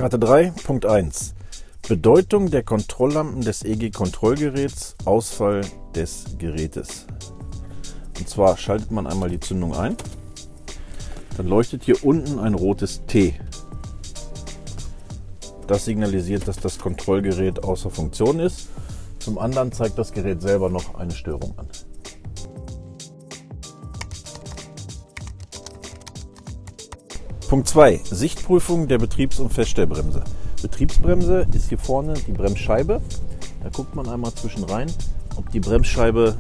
Karte 3, Punkt 1. Bedeutung der Kontrolllampen des EG-Kontrollgeräts, Ausfall des Gerätes. Und zwar schaltet man einmal die Zündung ein, dann leuchtet hier unten ein rotes T. Das signalisiert, dass das Kontrollgerät außer Funktion ist. Zum anderen zeigt das Gerät selber noch eine Störung an. Punkt 2. Sichtprüfung der Betriebs- und Feststellbremse. Betriebsbremse ist hier vorne die Bremsscheibe. Da guckt man einmal zwischen rein, ob die Bremsscheibe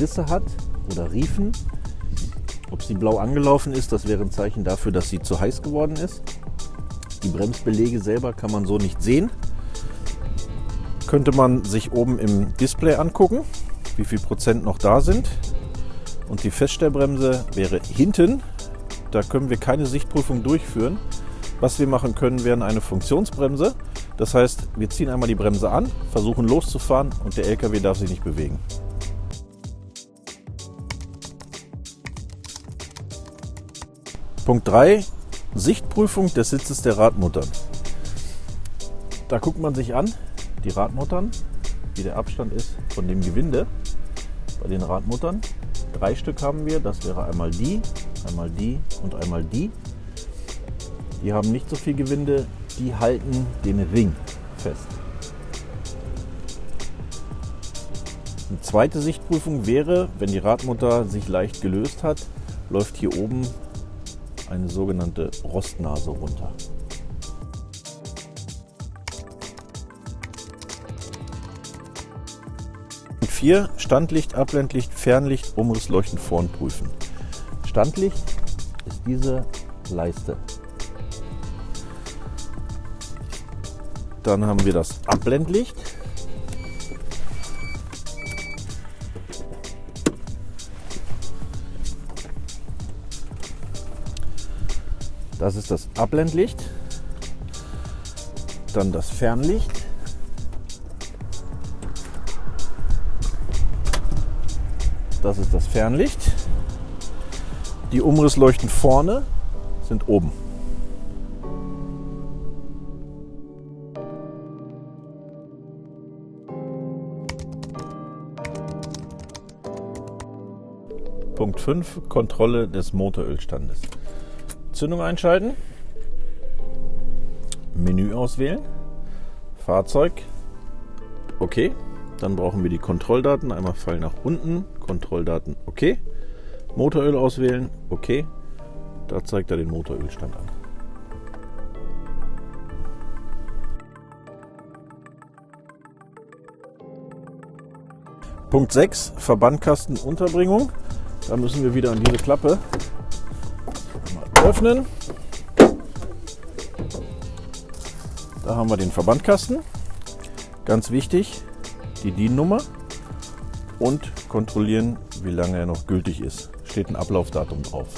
Risse hat oder Riefen. Ob sie blau angelaufen ist, das wäre ein Zeichen dafür, dass sie zu heiß geworden ist. Die Bremsbeläge selber kann man so nicht sehen. Könnte man sich oben im Display angucken, wie viel Prozent noch da sind. Und die Feststellbremse wäre hinten. Da können wir keine Sichtprüfung durchführen. Was wir machen können, wäre eine Funktionsbremse. Das heißt, wir ziehen einmal die Bremse an, versuchen loszufahren und der LKW darf sich nicht bewegen. Punkt 3. Sichtprüfung des Sitzes der Radmuttern. Da guckt man sich an, die Radmuttern, wie der Abstand ist von dem Gewinde bei den Radmuttern. 3 Stück haben wir, das wäre einmal die und einmal die. Die haben nicht so viel Gewinde, die halten den Ring fest. Eine zweite Sichtprüfung wäre, wenn die Radmutter sich leicht gelöst hat, läuft hier oben eine sogenannte Rostnase runter. Punkt 4. Standlicht, Abblendlicht, Fernlicht, Umrissleuchten vorn prüfen. Standlicht ist diese Leiste. Dann haben wir das Abblendlicht. Das ist das Abblendlicht. Dann das Fernlicht. Das ist das Fernlicht. Die Umrissleuchten vorne sind oben. Punkt 5. Kontrolle des Motorölstandes. Zündung einschalten. Menü auswählen. Fahrzeug. Okay. Dann brauchen wir die Kontrolldaten. Einmal Pfeil nach unten. Kontrolldaten. Okay. Motoröl auswählen. Okay. Da zeigt er den Motorölstand an. Punkt 6. Verbandkastenunterbringung. Da müssen wir wieder an diese Klappe mal öffnen. Da haben wir den Verbandkasten. Ganz wichtig, die DIN-Nummer und kontrollieren, wie lange er noch gültig ist. Steht ein Ablaufdatum drauf.